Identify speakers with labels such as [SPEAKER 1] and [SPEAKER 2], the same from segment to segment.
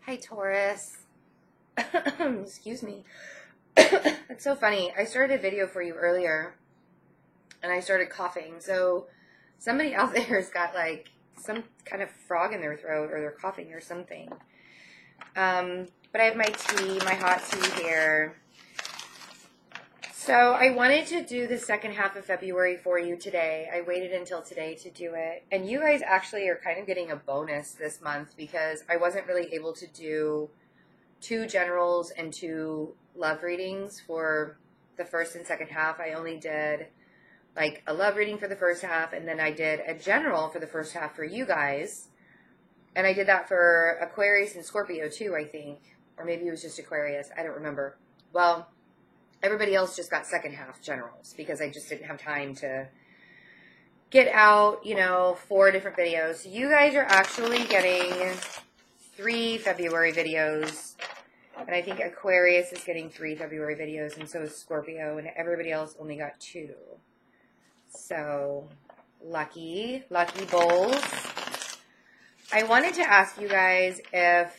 [SPEAKER 1] Hi, Taurus. Excuse me. It's so funny. I started a video for you earlier, and I started coughing. So somebody out there has got like some kind of frog in their throat, or they're coughing or something. But I have my tea, my hot tea here. So I wanted to do the second half of February for you today. I waited until today to do it. And you guys actually are kind of getting a bonus this month because I wasn't really able to do 2 generals and 2 love readings for the first and second half. I only did like a love reading for the first half, and then I did a general for the first half for you guys. And I did that for Aquarius and Scorpio too, I think. Or maybe it was just Aquarius. I don't remember. Well, everybody else just got second half generals because I just didn't have time to get out, 4 different videos. So you guys are actually getting 3 February videos. And I think Aquarius is getting 3 February videos, and so is Scorpio, and everybody else only got 2. So, lucky bowls. I wanted to ask you guys if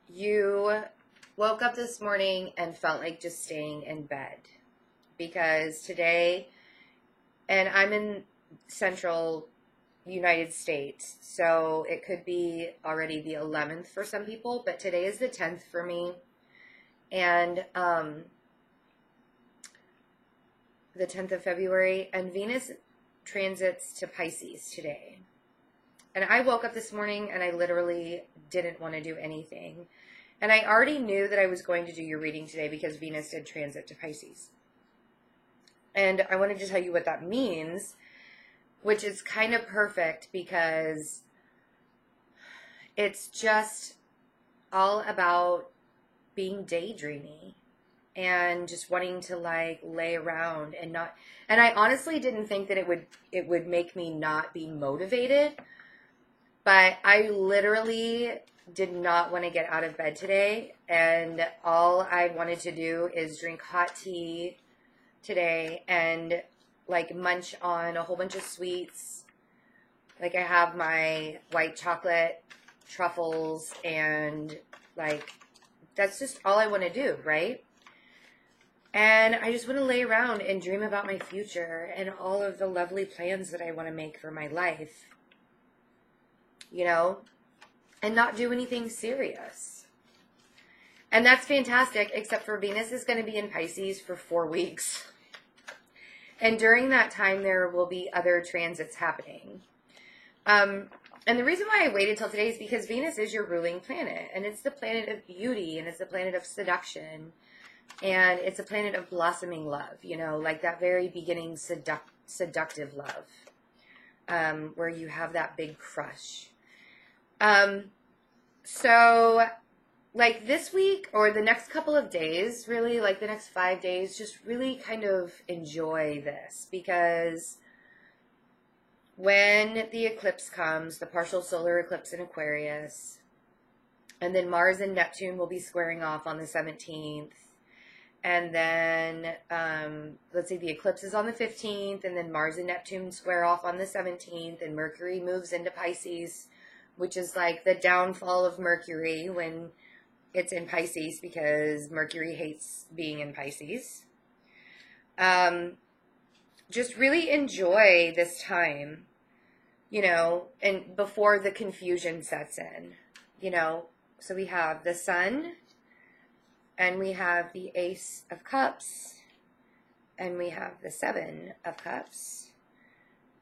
[SPEAKER 1] you woke up this morning and felt like just staying in bed. Because today, and I'm in central United States, so it could be already the 11th for some people, but today is the 10th for me. And the 10th of February, and Venus transits to Pisces today. And I woke up this morning and I literally didn't want to do anything. And I already knew that I was going to do your reading today because Venus did transit to Pisces. And I wanted to tell you what that means, which is kind of perfect because it's just all about being daydreamy and just wanting to like lay around and not, and I honestly didn't think that it would make me not be motivated, but I literally did not want to get out of bed today, and all I wanted to do is drink hot tea today and like munch on a whole bunch of sweets. Like I have my white chocolate truffles, and like that's just all I want to do, right? And I just want to lay around and dream about my future and all of the lovely plans that I want to make for my life, and not do anything serious. And that's fantastic, except for Venus is going to be in Pisces for 4 weeks. And during that time, there will be other transits happening. And the reason why I waited till today is because Venus is your ruling planet. And it's the planet of beauty. And it's the planet of seduction. And it's a planet of blossoming love. Like that very beginning seductive love. Where you have that big crush. So like this week or the next couple of days, really, like the next 5 days, just really kind of enjoy this, because when the eclipse comes, the partial solar eclipse in Aquarius, and then Mars and Neptune will be squaring off on the 17th, and then, let's say the eclipse is on the 15th, and then Mars and Neptune square off on the 17th, and Mercury moves into Pisces, which is like the downfall of Mercury when it's in Pisces, because Mercury hates being in Pisces. Just really enjoy this time, and before the confusion sets in, So we have the Sun, and we have the Ace of Cups, and we have the 7 of Cups,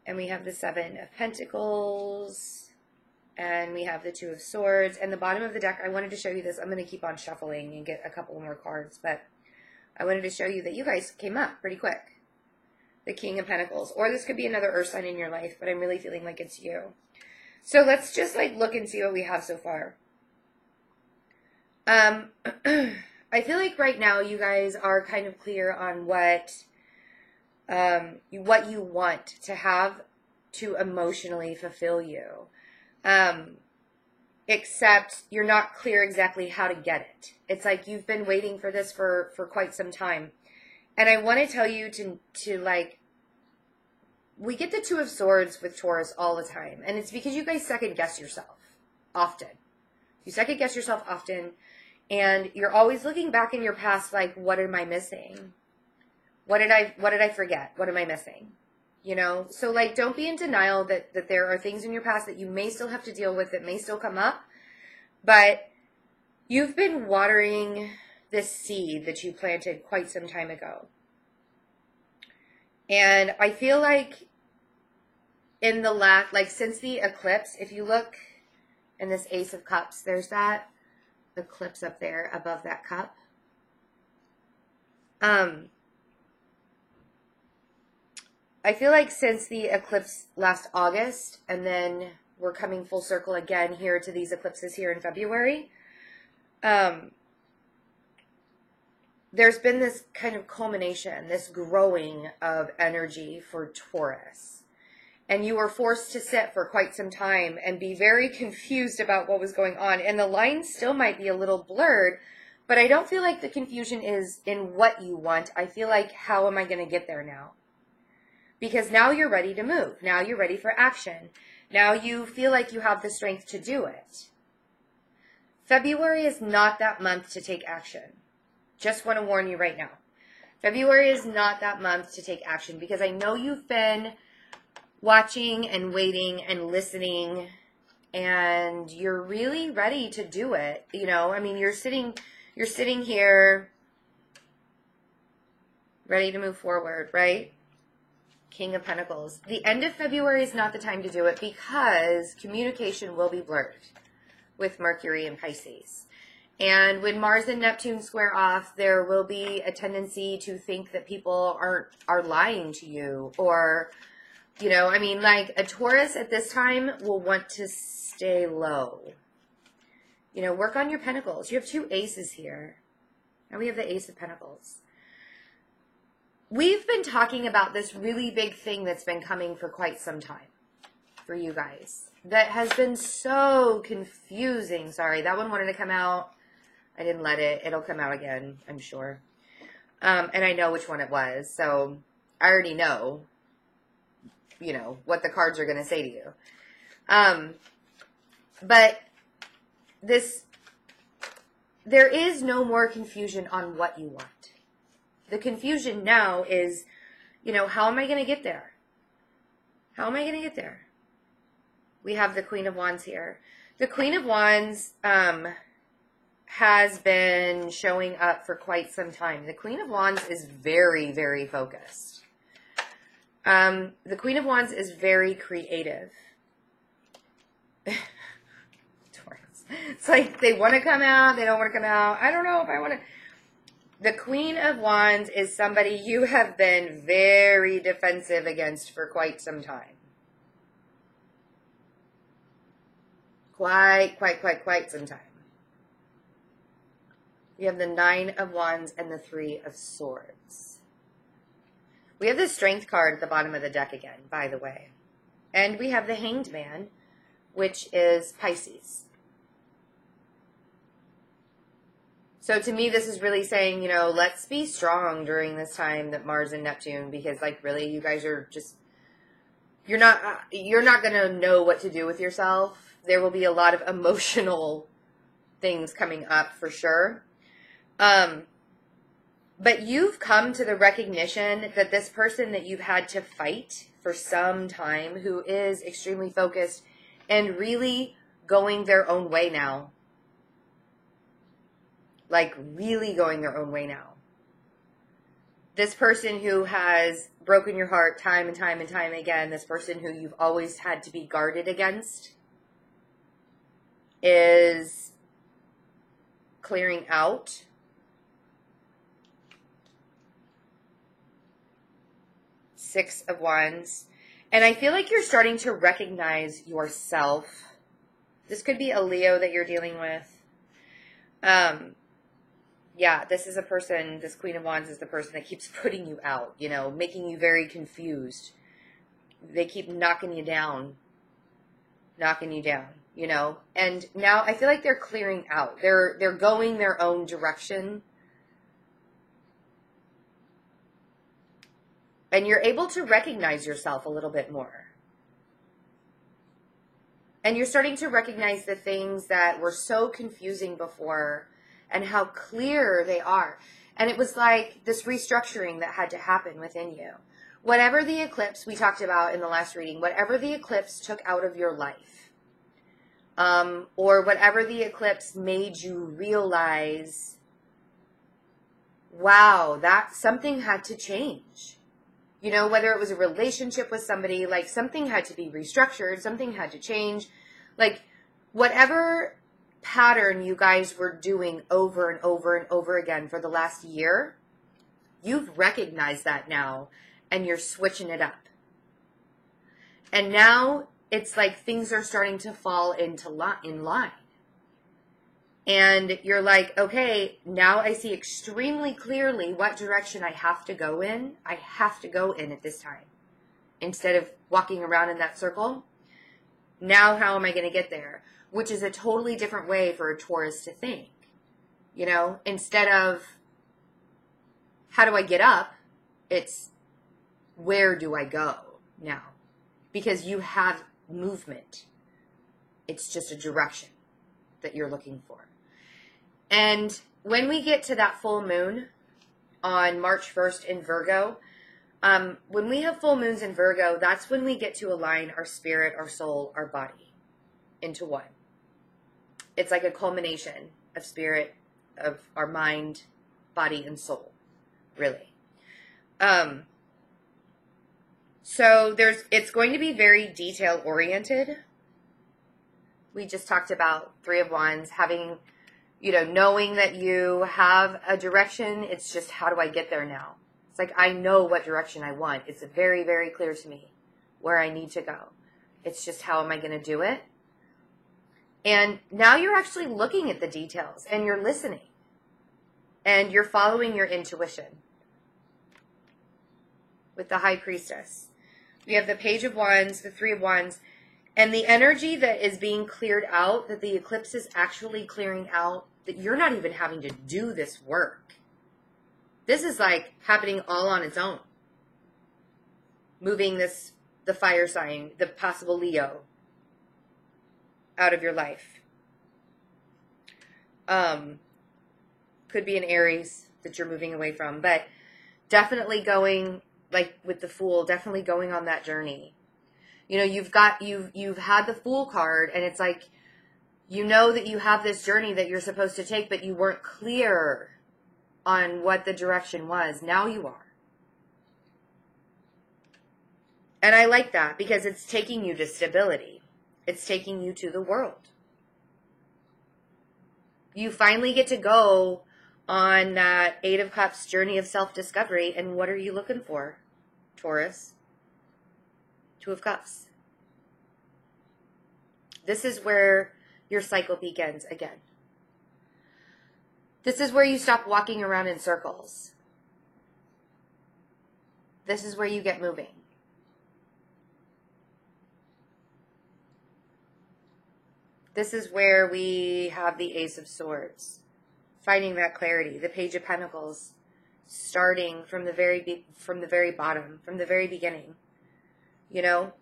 [SPEAKER 1] and we have the 7 of Pentacles, and we have the 2 of Swords. And the bottom of the deck, I wanted to show you this. I'm going to keep on shuffling and get a couple more cards, but I wanted to show you that you guys came up pretty quick. The King of Pentacles. Or this could be another earth sign in your life, but I'm really feeling like it's you. So let's just like look and see what we have so far. I feel like right now you guys are kind of clear on what you want to have to emotionally fulfill you. Except you're not clear exactly how to get it. It's like you've been waiting for this for quite some time. And I want to tell you to like, we get the 2 of Swords with Taurus all the time. And it's because you guys second guess yourself often. You second guess yourself often, and you're always looking back in your past like, what am I missing? What did I forget? What am I missing? You know? So like, don't be in denial that there are things in your past that you may still have to deal with, that may still come up, but you've been watering this seed that you planted quite some time ago. And I feel like in the since the eclipse, if you look in this Ace of Cups, there's that eclipse up there above that cup. I feel like since the eclipse last August, and then we're coming full circle again here to these eclipses here in February, there's been this kind of culmination, this growing of energy for Taurus. And you were forced to sit for quite some time and be very confused about what was going on. And the lines still might be a little blurred, but I don't feel like the confusion is in what you want. I feel like, how am I going to get there now? Because now you're ready to move. Now you're ready for action. Now you feel like you have the strength to do it. February is not that month to take action. Just want to warn you right now. February is not that month to take action, because I know you've been watching and waiting and listening, and you're really ready to do it. You know, I mean, you're sitting here ready to move forward, right? King of Pentacles. The end of February is not the time to do it, because communication will be blurred with Mercury and Pisces. And when Mars and Neptune square off, there will be a tendency to think that people are lying to you, or, you know, I mean, like a Taurus at this time will want to stay low. You know, work on your pentacles. You have two aces here. And we have the Ace of Pentacles. We've been talking about this really big thing that's been coming for quite some time for you guys. That has been so confusing. Sorry, that one wanted to come out. I didn't let it. It'll come out again, I'm sure. And I know which one it was. So I already know, you know, what the cards are going to say to you. But there is no more confusion on what you want. The confusion now is, you know, how am I going to get there? How am I going to get there? We have the Queen of Wands here. The Queen of Wands has been showing up for quite some time. The Queen of Wands is very, very focused. The Queen of Wands is very creative. Taurus. It's like they want to come out, they don't want to come out. I don't know if I want to. The Queen of Wands is somebody you have been very defensive against for quite some time. Quite some time. We have the Nine of Wands and the Three of Swords. We have the Strength card at the bottom of the deck again, by the way. And we have the Hanged Man, which is Pisces. So to me, this is really saying, you know, let's be strong during this time that Mars and Neptune, because like really, you guys are just, you're not going to know what to do with yourself. There will be a lot of emotional things coming up for sure. But you've come to the recognition that this person that you've had to fight for some time, who is extremely focused and really going their own way now. Like really going their own way now. This person who has broken your heart time and time and time again, this person who you've always had to be guarded against, is clearing out. Six of Wands. And I feel like you're starting to recognize yourself. This could be a Leo that you're dealing with. Yeah, this is a person, this Queen of Wands is the person that keeps putting you out, you know, making you very confused. They keep knocking you down, you know. And now I feel like they're clearing out. They're going their own direction. And you're able to recognize yourself a little bit more. And you're starting to recognize the things that were so confusing before and how clear they are. And it was like this restructuring that had to happen within you. Whatever the eclipse we talked about in the last reading, whatever the eclipse took out of your life, or whatever the eclipse made you realize, wow, that something had to change. You know, whether it was a relationship with somebody, like something had to be restructured, something had to change. Like whatever pattern you guys were doing over and over and over again for the last year, you've recognized that now and you're switching it up. And now it's like things are starting to fall into in line. And you're like, okay, now I see extremely clearly what direction I have to go in. I have to go in at this time. Instead of walking around in that circle. Now how am I going to get there? Which is a totally different way for a Taurus to think. You know, instead of how do I get up? It's where do I go now? Because you have movement. It's just a direction that you're looking for. And when we get to that full moon on March 1st in Virgo, when we have full moons in Virgo, that's when we get to align our spirit, our soul, our body into one. It's like a culmination of spirit, of our mind, body, and soul, really. So it's going to be very detail oriented. We just talked about Three of Wands, having, you know, knowing that you have a direction. It's just, how do I get there now? It's like, I know what direction I want. It's very, very clear to me where I need to go. It's just, how am I going to do it? And now you're actually looking at the details and you're listening and you're following your intuition. With the High Priestess, we have the Page of Wands, the Three of Wands, and the energy that is being cleared out, that the eclipse is actually clearing out, that you're not even having to do this work. This is like happening all on its own. Moving the fire sign, the possible Leo, out of your life. Could be an Aries that you're moving away from, but definitely going, like with the Fool, definitely going on that journey. You know, you've had the Fool card, and it's like, you know that you have this journey that you're supposed to take, but you weren't clear on what the direction was. Now you are. And I like that because it's taking you to stability. It's taking you to the world. You finally get to go on that Eight of Cups journey of self-discovery. And what are you looking for, Taurus? Two of Cups. This is where your cycle begins again. This is where you stop walking around in circles. This is where you get moving. This is where we have the Ace of Swords, finding that clarity. The Page of Pentacles, starting from the very bottom, from the very beginning. You know,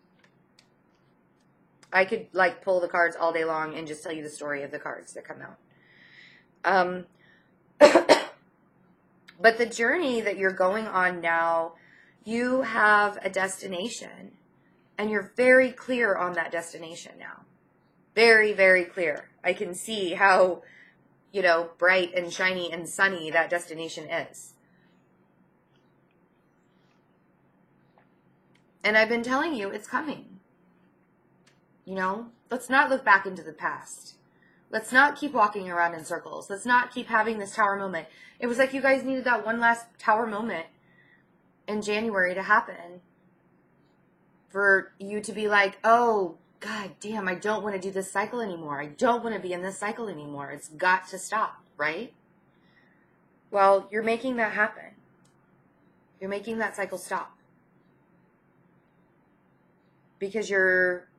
[SPEAKER 1] I could like pull the cards all day long and just tell you the story of the cards that come out. But the journey that you're going on now, you have a destination, and you're very clear on that destination now. Very, very clear. I can see how, you know, bright and shiny and sunny that destination is. And I've been telling you it's coming. You know, let's not look back into the past. Let's not keep walking around in circles. Let's not keep having this tower moment. It was like you guys needed that one last tower moment in January to happen. For you to be like, oh, God damn, I don't want to do this cycle anymore. I don't want to be in this cycle anymore. It's got to stop, right? Well, you're making that happen. You're making that cycle stop. Because you're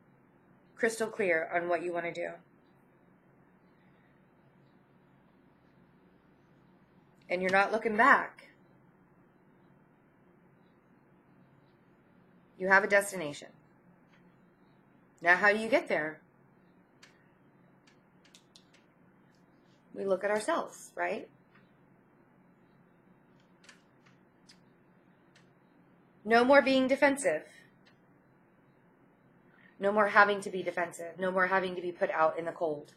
[SPEAKER 1] crystal clear on what you want to do. And you're not looking back. You have a destination. Now, how do you get there? we look at ourselves, right? No more being defensive. No more having to be defensive. No more having to be put out in the cold.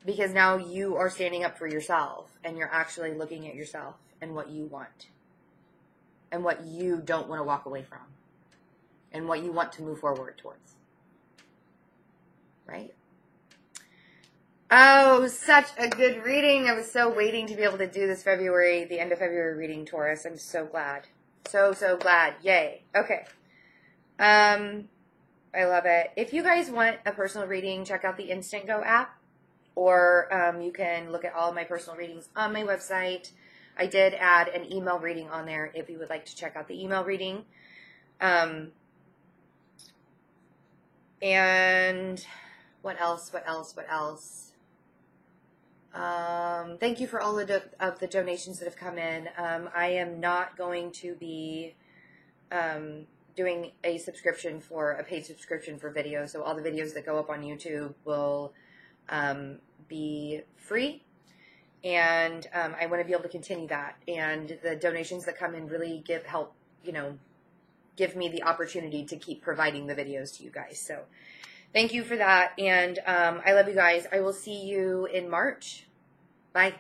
[SPEAKER 1] Because now you are standing up for yourself and you're actually looking at yourself and what you want and what you don't want to walk away from and what you want to move forward towards. Right? Oh, such a good reading. I was so waiting to be able to do this February, the end of February reading, Taurus. I'm so glad. So glad. Yay. Okay. I love it. If you guys want a personal reading, check out the InstantGo app, or you can look at all of my personal readings on my website. I did add an email reading on there if you would like to check out the email reading. And what else? Thank you for all of the donations that have come in. I am not going to be doing a paid subscription for videos. So all the videos that go up on YouTube will be free. And I want to be able to continue that. And the donations that come in really give me the opportunity to keep providing the videos to you guys. So thank you for that. And I love you guys. I will see you in March. Bye.